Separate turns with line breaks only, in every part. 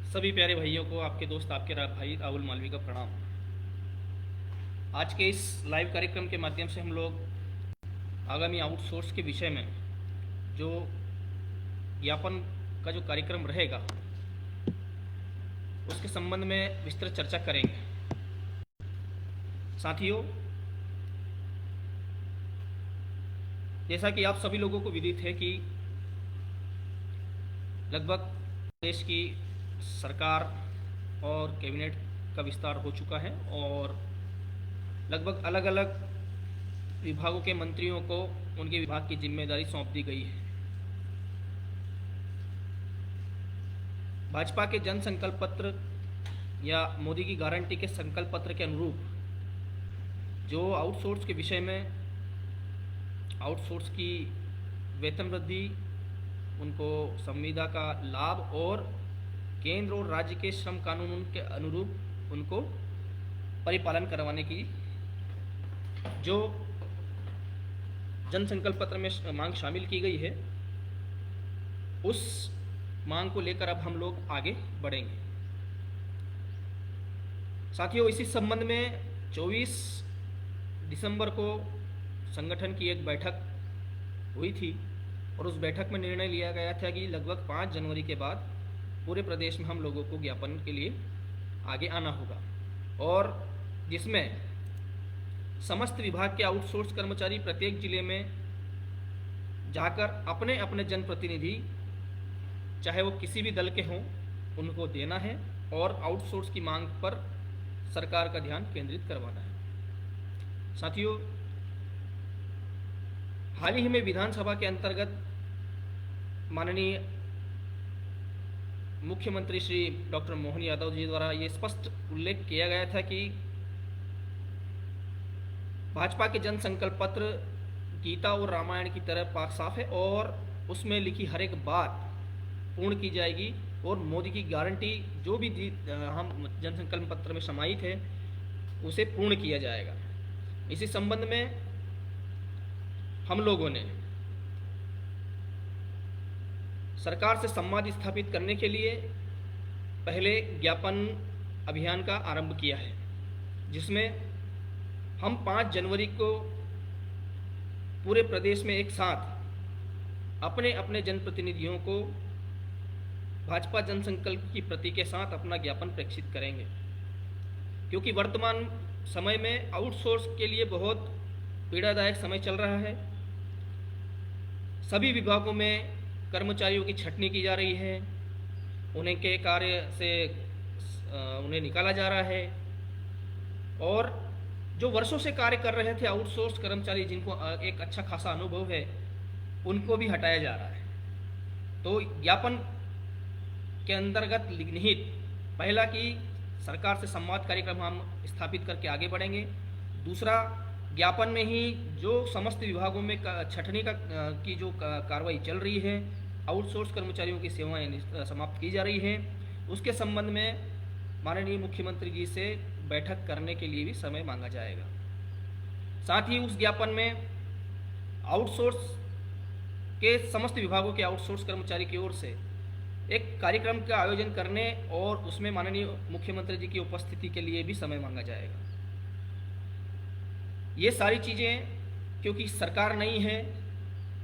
सभी प्यारे भाइयों को आपके दोस्त आपके भाई राहुल मालवी का प्रणाम। आज के इस लाइव कार्यक्रम के माध्यम से हम लोग आगामी आउटसोर्स के विषय में जो ज्ञापन का जो कार्यक्रम रहेगा उसके संबंध में विस्तृत चर्चा करेंगे। साथियों, जैसा कि आप सभी लोगों को विदित है कि लगभग देश की सरकार और कैबिनेट का विस्तार हो चुका है और लगभग अलग अलग विभागों के मंत्रियों को उनके विभाग की जिम्मेदारी सौंप दी गई है। भाजपा के जन संकल्प पत्र या मोदी की गारंटी के संकल्प पत्र के अनुरूप जो आउटसोर्स के विषय में आउटसोर्स की वेतन वृद्धि, उनको संविदा का लाभ और केंद्र और राज्य के श्रम कानून के अनुरूप उनको परिपालन करवाने की जो जनसंकल्प पत्र में मांग शामिल की गई है, उस मांग को लेकर अब हम लोग आगे बढ़ेंगे। साथियों, इसी संबंध में 24 दिसंबर को संगठन की एक बैठक हुई थी और उस बैठक में निर्णय लिया गया था कि लगभग 5 जनवरी के बाद पूरे प्रदेश में हम लोगों को ज्ञापन के लिए आगे आना होगा और जिसमें समस्त विभाग के आउटसोर्स कर्मचारी प्रत्येक जिले में जाकर अपने अपने जनप्रतिनिधि, चाहे वो किसी भी दल के हों, उनको देना है और आउटसोर्स की मांग पर सरकार का ध्यान केंद्रित करवाना है। साथियों, हाल ही में विधानसभा के अंतर्गत माननीय मुख्यमंत्री श्री डॉक्टर मोहन यादव जी द्वारा ये स्पष्ट उल्लेख किया गया था कि भाजपा के जन संकल्प पत्र गीता और रामायण की तरह पाक साफ है और उसमें लिखी हर एक बात पूर्ण की जाएगी और मोदी की गारंटी जो भी हम जन संकल्प पत्र में समाहित है उसे पूर्ण किया जाएगा। इसी संबंध में हम लोगों ने सरकार से संवाद स्थापित करने के लिए पहले ज्ञापन अभियान का आरंभ किया है, जिसमें हम 5 जनवरी को पूरे प्रदेश में एक साथ अपने अपने जनप्रतिनिधियों को भाजपा जनसंकल्प की प्रति के साथ अपना ज्ञापन प्रेषित करेंगे, क्योंकि वर्तमान समय में आउटसोर्स के लिए बहुत पीड़ादायक समय चल रहा है। सभी विभागों में कर्मचारियों की छंटनी की जा रही है, उन्हें के कार्य से उन्हें निकाला जा रहा है और जो वर्षों से कार्य कर रहे थे आउटसोर्स कर्मचारी, जिनको एक अच्छा खासा अनुभव है, उनको भी हटाया जा रहा है। तो ज्ञापन के अंतर्गत निहित पहला कि सरकार से संवाद कार्यक्रम हम स्थापित करके आगे बढ़ेंगे। दूसरा, ज्ञापन में ही जो समस्त विभागों में छंटनी की जो कार्रवाई चल रही है, आउटसोर्स कर्मचारियों की सेवाएं समाप्त की जा रही हैं, उसके संबंध में माननीय मुख्यमंत्री जी से बैठक करने के लिए भी समय मांगा जाएगा। साथ ही उस ज्ञापन में आउटसोर्स के समस्त विभागों के आउटसोर्स कर्मचारी की ओर से एक कार्यक्रम का आयोजन करने और उसमें माननीय मुख्यमंत्री जी की उपस्थिति के लिए भी समय मांगा जाएगा। ये सारी चीज़ें, क्योंकि सरकार नई है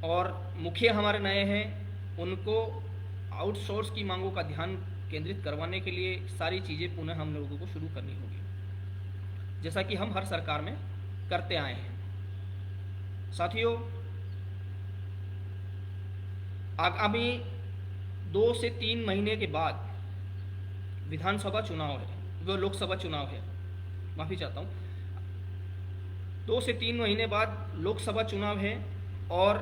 और मुखिया हमारे नए हैं, उनको आउटसोर्स की मांगों का ध्यान केंद्रित करवाने के लिए सारी चीज़ें पुनः हम लोगों को शुरू करनी होगी, जैसा कि हम हर सरकार में करते आए हैं। साथियों, आगामी 2 से 3 महीने के बाद विधानसभा चुनाव है, वो लोकसभा चुनाव है, माफ़ी चाहता हूँ, 2 से 3 महीने बाद लोकसभा चुनाव है और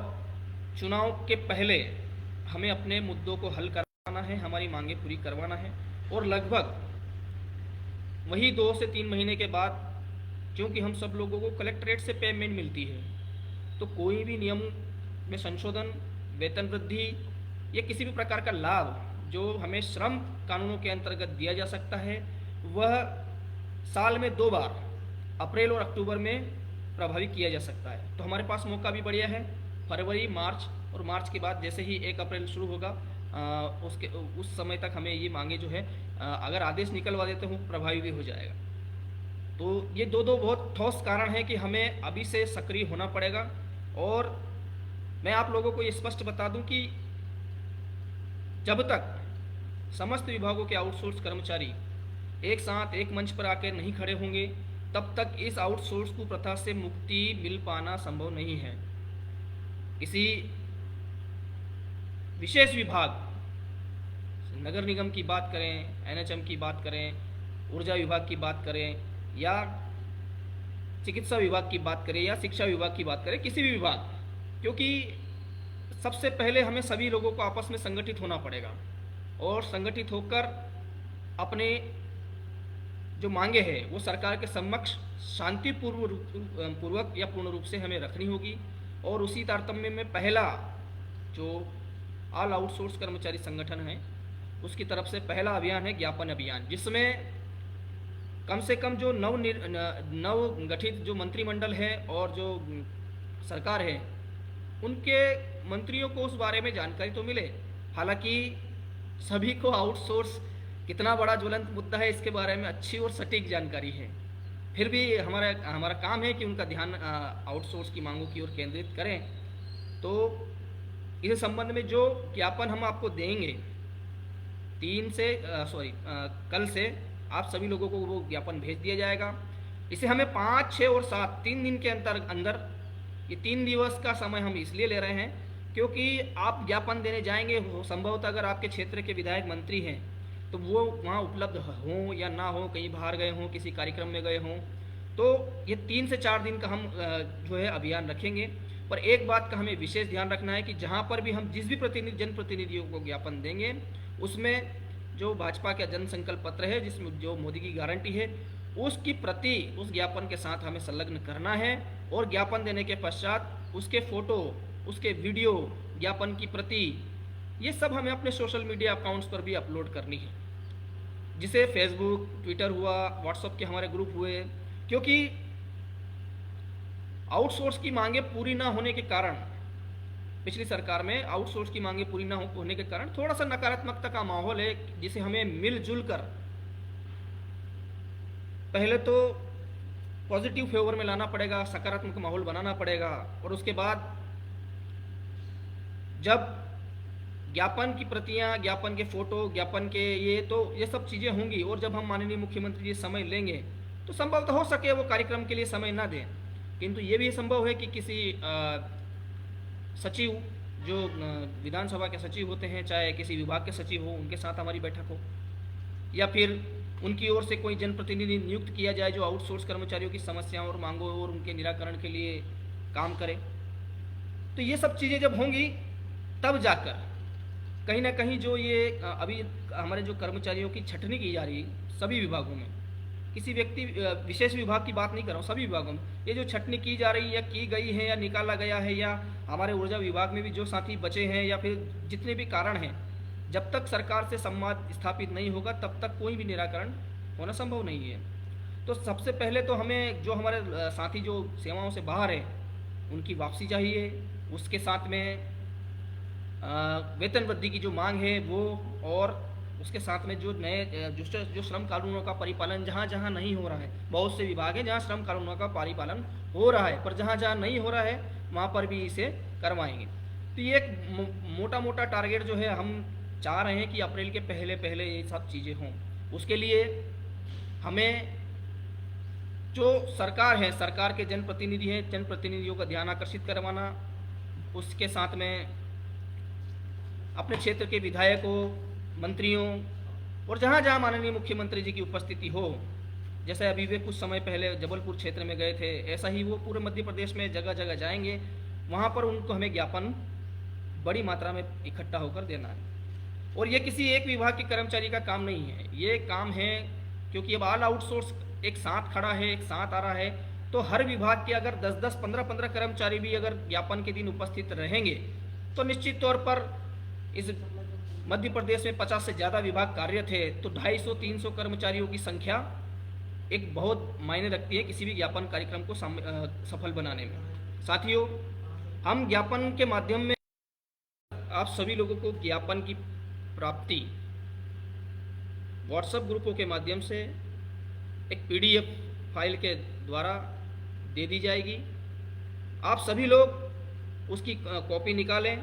चुनाव के पहले हमें अपने मुद्दों को हल करवाना है, हमारी मांगें पूरी करवाना है और लगभग वही 2 से 3 महीने के बाद, क्योंकि हम सब लोगों को कलेक्ट्रेट से पेमेंट मिलती है, तो कोई भी नियम में संशोधन, वेतन वृद्धि या किसी भी प्रकार का लाभ जो हमें श्रम कानूनों के अंतर्गत दिया जा सकता है, वह साल में 2 बार अप्रैल और अक्टूबर में प्रभावी किया जा सकता है। तो हमारे पास मौका भी बढ़िया है। फरवरी, मार्च और मार्च के बाद जैसे ही 1 अप्रैल शुरू होगा, उसके उस समय तक हमें ये मांगे जो है अगर आदेश निकलवा देते हो प्रभावी भी हो जाएगा। तो ये दो दो बहुत ठोस कारण है कि हमें अभी से सक्रिय होना पड़ेगा। और मैं आप लोगों को ये स्पष्ट बता दूं कि जब तक समस्त विभागों के आउटसोर्स कर्मचारी एक साथ एक मंच पर आकर नहीं खड़े होंगे तब तक इस आउटसोर्स को प्रथा से मुक्ति मिल पाना संभव नहीं है। किसी विशेष विभाग, नगर निगम की बात करें, एनएचएम की बात करें, ऊर्जा विभाग की बात करें, या चिकित्सा विभाग की बात करें, या शिक्षा विभाग की बात करें, किसी भी विभाग, क्योंकि सबसे पहले हमें सभी लोगों को आपस में संगठित होना पड़ेगा और संगठित होकर अपने जो मांगे हैं वो सरकार के समक्ष शांतिपूर्वक या पूर्ण रूप से हमें रखनी होगी। और उसी तारतम्य में पहला जो ऑल आउटसोर्स कर्मचारी संगठन है उसकी तरफ से पहला अभियान है ज्ञापन अभियान, जिसमें कम से कम जो नव गठित जो मंत्रिमंडल है और जो सरकार है उनके मंत्रियों को उस बारे में जानकारी तो मिले। हालांकि सभी को आउटसोर्स कितना बड़ा ज्वलंत मुद्दा है इसके बारे में अच्छी और सटीक जानकारी है, फिर भी हमारा काम है कि उनका ध्यान आउटसोर्स की मांगों की ओर केंद्रित करें। तो इस संबंध में जो ज्ञापन हम आपको देंगे कल से आप सभी लोगों को वो ज्ञापन भेज दिया जाएगा। इसे हमें 5, 6 और 7 3 दिन के अंदर ये 3 दिवस का समय हम इसलिए ले रहे हैं क्योंकि आप ज्ञापन देने जाएंगे, संभवतः अगर आपके क्षेत्र के विधायक मंत्री हैं तो वो वहाँ उपलब्ध हों या ना हो, कहीं बाहर गए हों, किसी कार्यक्रम में गए हों, तो ये 3 से 4 दिन का हम जो है अभियान रखेंगे। पर एक बात का हमें विशेष ध्यान रखना है कि जहाँ पर भी हम जिस भी जनप्रतिनिधियों को ज्ञापन देंगे उसमें जो भाजपा का जनसंकल्प पत्र है जिसमें जो मोदी की गारंटी है उसकी प्रति उस ज्ञापन के साथ हमें संलग्न करना है। और ज्ञापन देने के पश्चात उसके फोटो, उसके वीडियो, ज्ञापन की प्रति, ये सब हमें अपने सोशल मीडिया अकाउंट्स पर भी अपलोड करनी है, जिसे फेसबुक, ट्विटर हुआ, व्हाट्सएप के हमारे ग्रुप हुए। क्योंकि आउटसोर्स की मांगे पूरी ना होने के कारण, पिछली सरकार में आउटसोर्स की मांगे पूरी ना होने के कारण थोड़ा सा नकारात्मकता का माहौल है, जिसे हमें मिलजुल कर पहले तो पॉजिटिव फेवर में लाना पड़ेगा, सकारात्मक माहौल बनाना पड़ेगा। और उसके बाद जब ज्ञापन की प्रतियां, ज्ञापन के फोटो, ज्ञापन के ये सब चीज़ें होंगी और जब हम माननीय मुख्यमंत्री जी समय लेंगे तो संभवतः हो सके वो कार्यक्रम के लिए समय ना दें, किंतु ये भी संभव है कि किसी सचिव, जो विधानसभा के सचिव होते हैं, चाहे किसी विभाग के सचिव हो, उनके साथ हमारी बैठक हो, या फिर उनकी ओर से कोई जनप्रतिनिधि नियुक्त किया जाए जो आउटसोर्स कर्मचारियों की समस्याओं और मांगों और उनके निराकरण के लिए काम करे। तो ये सब चीज़ें जब होंगी तब जाकर कहीं ना कहीं जो ये अभी हमारे जो कर्मचारियों की छटनी की जा रही है सभी विभागों में, किसी व्यक्ति विशेष विभाग की बात नहीं कर रहा हूँ, सभी विभागों में ये जो छटनी की जा रही है या की गई है या निकाला गया है, या हमारे ऊर्जा विभाग में भी जो साथी बचे हैं, या फिर जितने भी कारण हैं, जब तक सरकार से संवाद स्थापित नहीं होगा तब तक कोई भी निराकरण होना संभव नहीं है। तो सबसे पहले तो हमें जो हमारे साथी जो सेवाओं से बाहर है उनकी वापसी चाहिए, उसके साथ में वेतन वृद्धि की जो मांग है वो, और उसके साथ में जो नए जो श्रम कानूनों का परिपालन जहाँ जहाँ नहीं हो रहा है, बहुत से विभाग हैं जहाँ श्रम कानूनों का परिपालन हो रहा है, पर जहाँ जहाँ नहीं हो रहा है वहाँ पर भी इसे करवाएंगे। तो ये एक मोटा मोटा टारगेट जो है हम चाह रहे हैं कि अप्रैल के पहले पहले ये सब चीज़ें हों। उसके लिए हमें जो सरकार है, सरकार के जनप्रतिनिधि हैं, जनप्रतिनिधियों का ध्यान आकर्षित करवाना, उसके साथ में अपने क्षेत्र के विधायकों, मंत्रियों और जहाँ जहाँ माननीय मुख्यमंत्री जी की उपस्थिति हो, जैसे अभी वे कुछ समय पहले जबलपुर क्षेत्र में गए थे, ऐसा ही वो पूरे मध्य प्रदेश में जगह जगह जाएंगे, वहाँ पर उनको हमें ज्ञापन बड़ी मात्रा में इकट्ठा होकर देना है। और ये किसी एक विभाग के कर्मचारी का काम नहीं है, ये काम है क्योंकि अब ऑल आउटसोर्स एक साथ खड़ा है, एक साथ आ रहा है, तो हर विभाग के अगर 10-10, 15-15 कर्मचारी भी अगर ज्ञापन के दिन उपस्थित रहेंगे तो निश्चित तौर पर इस मध्य प्रदेश में 50 से ज़्यादा विभाग कार्यरत है, तो 250-300 कर्मचारियों की संख्या एक बहुत मायने रखती है किसी भी ज्ञापन कार्यक्रम को सफल बनाने में। साथियों, हम ज्ञापन के माध्यम में आप सभी लोगों को ज्ञापन की प्राप्ति व्हाट्सएप ग्रुपों के माध्यम से एक पीडीएफ फाइल के द्वारा दे दी जाएगी। आप सभी लोग उसकी कॉपी निकालें,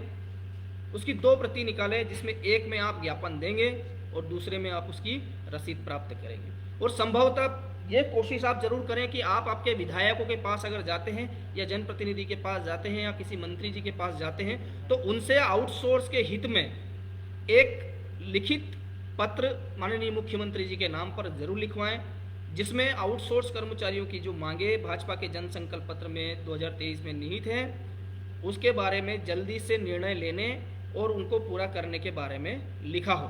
उसकी 2 प्रति निकालें, जिसमें एक में आप ज्ञापन देंगे और दूसरे में आप उसकी रसीद प्राप्त करेंगे। और संभवतः ये कोशिश आप जरूर करें कि आप आपके विधायकों के पास अगर जाते हैं या जनप्रतिनिधि के पास जाते हैं या किसी मंत्री जी के पास जाते हैं तो उनसे आउटसोर्स के हित में एक लिखित पत्र माननीय मुख्यमंत्री जी के नाम पर जरूर लिखवाएं, जिसमें आउटसोर्स कर्मचारियों की जो मांगे भाजपा के जनसंकल्प पत्र में 2023 में निहित है उसके बारे में जल्दी से निर्णय लेने और उनको पूरा करने के बारे में लिखा हो,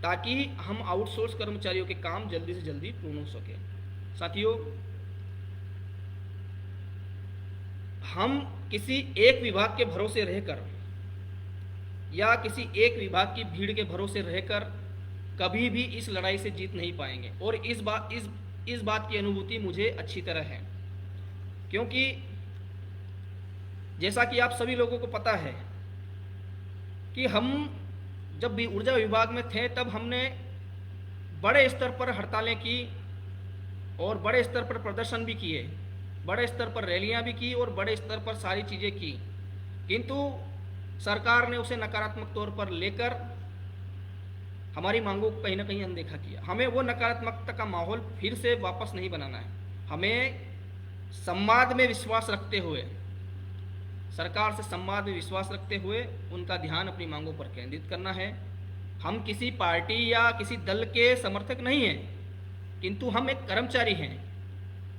ताकि हम आउटसोर्स कर्मचारियों के काम जल्दी से जल्दी पूर्ण हो सके। साथियों, हम किसी एक विभाग के भरोसे रहकर या किसी एक विभाग की भीड़ के भरोसे रहकर कभी भी इस लड़ाई से जीत नहीं पाएंगे। और इस बात की अनुभूति मुझे अच्छी तरह है, क्योंकि जैसा कि आप सभी लोगों को पता है कि हम जब भी ऊर्जा विभाग में थे तब हमने बड़े स्तर पर हड़तालें की और बड़े स्तर पर प्रदर्शन भी किए, बड़े स्तर पर रैलियां भी की और बड़े स्तर पर सारी चीज़ें की, किंतु सरकार ने उसे नकारात्मक तौर पर लेकर हमारी मांगों को कहीं ना कहीं अनदेखा किया। हमें वो नकारात्मकता का माहौल फिर से वापस नहीं बनाना है। हमें संवाद में विश्वास रखते हुए, सरकार से संवाद में विश्वास रखते हुए उनका ध्यान अपनी मांगों पर केंद्रित करना है। हम किसी पार्टी या किसी दल के समर्थक नहीं हैं, किंतु हम एक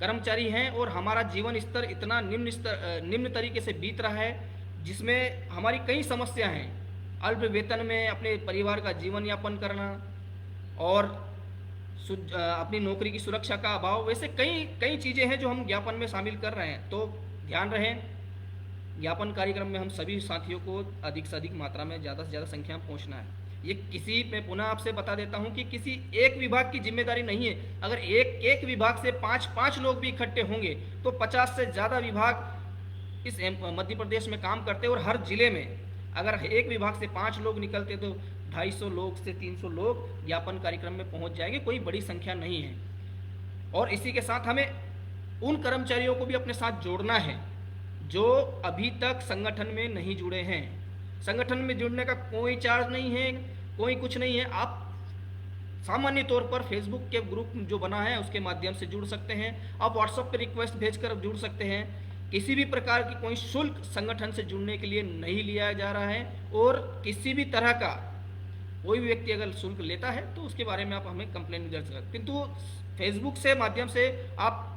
कर्मचारी हैं और हमारा जीवन स्तर इतना निम्न तरीके से बीत रहा है जिसमें हमारी कई समस्या हैं। अल्प वेतन में अपने परिवार का जीवन यापन करना और अपनी नौकरी की सुरक्षा का अभाव, वैसे कई चीज़ें हैं जो हम ज्ञापन में शामिल कर रहे हैं। तो ध्यान रहे, ज्ञापन कार्यक्रम में हम सभी साथियों को अधिक से अधिक मात्रा में ज़्यादा से ज़्यादा संख्या में पहुंचना है। ये मैं पुनः आपसे बता देता हूं कि किसी एक विभाग की जिम्मेदारी नहीं है। अगर एक विभाग से 5 लोग भी इकट्ठे होंगे तो 50 से ज़्यादा विभाग इस मध्य प्रदेश में काम करते हैं और हर जिले में अगर एक विभाग से 5 लोग निकलते तो 250 लोग से 300 लोग ज्ञापन कार्यक्रम में पहुंच जाएंगे। कोई बड़ी संख्या नहीं है। और इसी के साथ हमें उन कर्मचारियों को भी अपने साथ जोड़ना है जो अभी तक संगठन में नहीं जुड़े हैं। संगठन में जुड़ने का कोई चार्ज नहीं है, कोई कुछ नहीं है। आप सामान्य तौर पर फेसबुक के ग्रुप जो बना है उसके माध्यम से जुड़ सकते हैं। आप व्हाट्सएप पे रिक्वेस्ट भेजकर जुड़ सकते हैं। किसी भी प्रकार की कोई शुल्क संगठन से जुड़ने के लिए नहीं लिया जा रहा है और किसी भी तरह का कोई भी व्यक्ति अगर शुल्क लेता है तो उसके बारे में आप हमें कंप्लेंट कर सकते हैं। किंतु फेसबुक से माध्यम से आप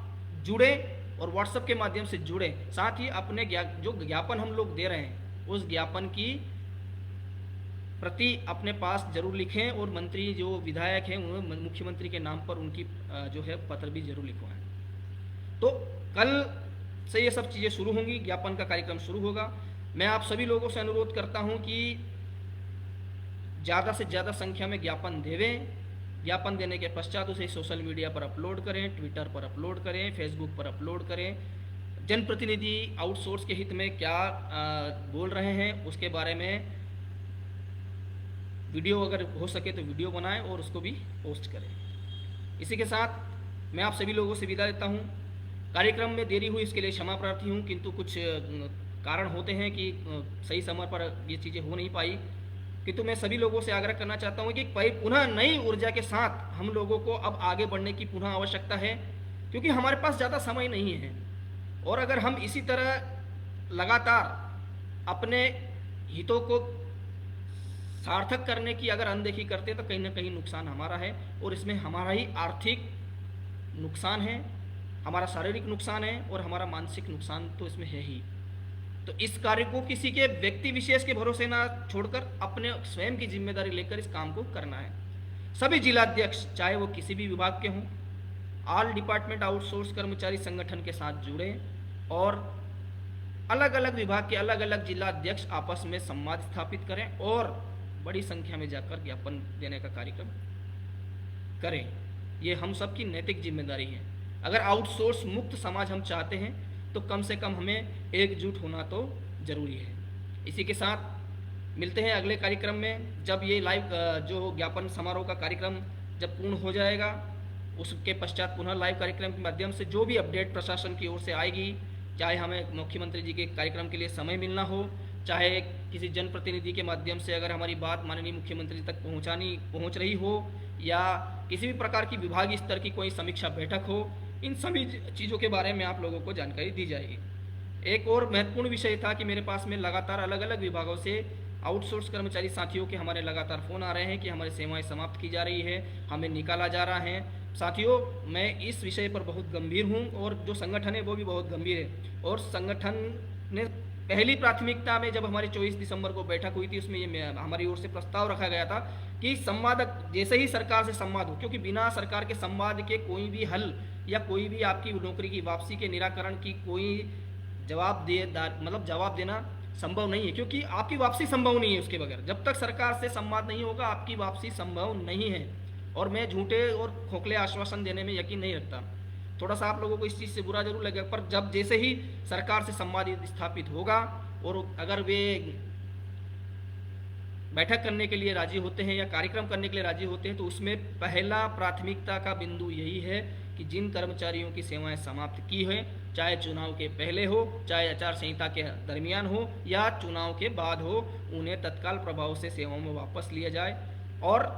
जुड़े और व्हाट्सएप के माध्यम से जुड़े, साथ ही अपने जो ज्ञापन हम लोग दे रहे हैं उस ज्ञापन की प्रति अपने पास जरूर लिखें और मंत्री जो विधायक हैं उन्हें मुख्यमंत्री के नाम पर उनकी जो है पत्र भी जरूर लिखवाएं। तो कल से ये सब चीज़ें शुरू होंगी, ज्ञापन का कार्यक्रम शुरू होगा। मैं आप सभी लोगों से अनुरोध करता हूं कि ज़्यादा से ज़्यादा संख्या में ज्ञापन देवें। ज्ञापन देने के पश्चात उसे सोशल मीडिया पर अपलोड करें, ट्विटर पर अपलोड करें, फेसबुक पर अपलोड करें। जनप्रतिनिधि आउटसोर्स के हित में क्या बोल रहे हैं उसके बारे में वीडियो अगर हो सके तो वीडियो बनाएं और उसको भी पोस्ट करें। इसी के साथ मैं आप सभी लोगों से विदा लेता हूं। कार्यक्रम में देरी हुई इसके लिए क्षमा प्रार्थी हूं, किंतु कुछ कारण होते हैं कि सही समय पर ये चीज़ें हो नहीं पाई। किंतु मैं सभी लोगों से आग्रह करना चाहता हूं कि पुनः नई ऊर्जा के साथ हम लोगों को अब आगे बढ़ने की पुनः आवश्यकता है, क्योंकि हमारे पास ज़्यादा समय नहीं है। और अगर हम इसी तरह लगातार अपने हितों को सार्थक करने की अगर अनदेखी करते तो कहीं ना कहीं नुकसान हमारा है और इसमें हमारा ही आर्थिक नुकसान है, हमारा शारीरिक नुकसान है और हमारा मानसिक नुकसान तो इसमें है ही। तो इस कार्य को किसी के व्यक्ति विशेष के भरोसे ना छोड़कर अपने स्वयं की जिम्मेदारी लेकर इस काम को करना है। सभी जिलाध्यक्ष चाहे वो किसी भी विभाग के हों, ऑल डिपार्टमेंट आउटसोर्स कर्मचारी संगठन के साथ जुड़े और अलग अलग विभाग के अलग अलग जिलाध्यक्ष आपस में संवाद स्थापित करें और बड़ी संख्या में जाकर ज्ञापन देने का कार्यक्रम करें। ये हम सबकी नैतिक जिम्मेदारी है। अगर आउटसोर्स मुक्त समाज हम चाहते हैं तो कम से कम हमें एकजुट होना तो जरूरी है। इसी के साथ मिलते हैं अगले कार्यक्रम में, जब ये लाइव जो ज्ञापन समारोह का कार्यक्रम जब पूर्ण हो जाएगा, उसके पश्चात पुनः लाइव कार्यक्रम के माध्यम से जो भी अपडेट प्रशासन की ओर से आएगी, चाहे हमें मुख्यमंत्री जी के कार्यक्रम के लिए समय मिलना हो, चाहे किसी जनप्रतिनिधि के माध्यम से अगर हमारी बात माननीय मुख्यमंत्री तक पहुंच रही हो, या किसी भी प्रकार की विभागीय स्तर की कोई समीक्षा बैठक हो, इन सभी चीज़ों के बारे में आप लोगों को जानकारी दी जाएगी। एक और महत्वपूर्ण विषय था कि मेरे पास में लगातार अलग अलग विभागों से आउटसोर्स कर्मचारी साथियों के हमारे लगातार फ़ोन आ रहे हैं कि हमारी सेवाएं समाप्त की जा रही है, हमें निकाला जा रहा है। साथियों, मैं इस विषय पर बहुत गंभीर हूं और जो संगठन है वो भी बहुत गंभीर है। और संगठन ने पहली प्राथमिकता में जब हमारी 24 दिसंबर को बैठक हुई थी, उसमें ये हमारी ओर से प्रस्ताव रखा गया था कि संवाद, जैसे ही सरकार से संवाद हो, क्योंकि बिना सरकार के संवाद के कोई भी हल या कोई भी आपकी नौकरी की वापसी के निराकरण की कोई जवाब देना संभव नहीं है, क्योंकि आपकी वापसी संभव नहीं है उसके बगैर। जब तक सरकार से संवाद नहीं होगा आपकी वापसी संभव नहीं है। और मैं झूठे और खोखले आश्वासन देने में यकीन नहीं रखता। थोड़ा सा आप लोगों को इस चीज़ से बुरा जरूर लगेगा, पर जब जैसे ही सरकार से संवाद स्थापित होगा और अगर वे बैठक करने के लिए राजी होते हैं या कार्यक्रम करने के लिए राजी होते हैं, तो उसमें पहला प्राथमिकता का बिंदु यही है कि जिन कर्मचारियों की सेवाएं समाप्त की हैं, चाहे चुनाव के पहले हो, चाहे आचार संहिता के दरमियान हो या चुनाव के बाद हो, उन्हें तत्काल प्रभाव से सेवाओं में वापस लिया जाए और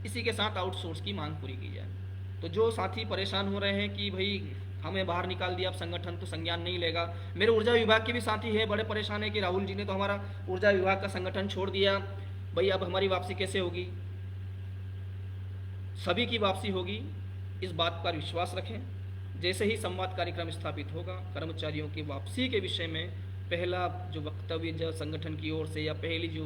इसी के साथ आउटसोर्स की मांग पूरी की जाए। तो जो साथी परेशान हो रहे हैं कि भाई हमें बाहर निकाल दिया, अब संगठन तो संज्ञान नहीं लेगा, मेरे ऊर्जा विभाग के भी साथी हैं, बड़े परेशान है कि राहुल जी ने तो हमारा ऊर्जा विभाग का संगठन छोड़ दिया, भाई अब हमारी वापसी कैसे होगी। सभी की वापसी होगी, इस बात पर विश्वास रखें। जैसे ही संवाद कार्यक्रम स्थापित होगा, कर्मचारियों की वापसी के विषय में पहला जो वक्तव्य जो संगठन की ओर से या पहली जो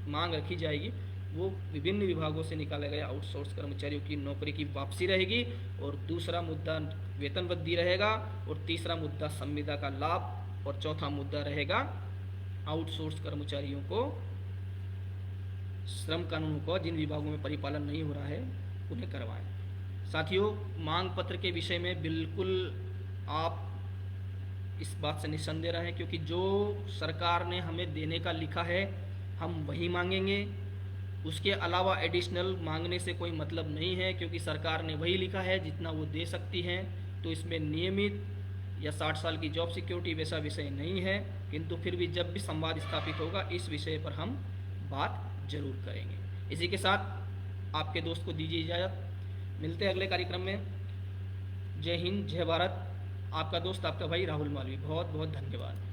मांग रखी जाएगी वो विभिन्न विभागों से निकाले गए आउटसोर्स कर्मचारियों की नौकरी की वापसी रहेगी, और दूसरा मुद्दा वेतन वृद्धि रहेगा, और तीसरा मुद्दा संविदा का लाभ, और चौथा मुद्दा रहेगा आउटसोर्स कर्मचारियों को श्रम कानूनों को जिन विभागों में परिपालन नहीं हो रहा है उन्हें करवाएं। साथियों, मांग पत्र के विषय में बिल्कुल आप इस बात से निस्संदेह रहें, क्योंकि जो सरकार ने हमें देने का लिखा है हम वही मांगेंगे। उसके अलावा एडिशनल मांगने से कोई मतलब नहीं है, क्योंकि सरकार ने वही लिखा है जितना वो दे सकती है। तो इसमें नियमित या 60 साल की जॉब सिक्योरिटी वैसा विषय नहीं है, किंतु फिर भी जब भी संवाद स्थापित होगा इस विषय पर हम बात जरूर करेंगे। इसी के साथ आपके दोस्त को दीजिए इजाज़त, मिलते हैं अगले कार्यक्रम में। जय हिंद, जय भारत। आपका दोस्त, आपका भाई राहुल मालवी। बहुत बहुत धन्यवाद।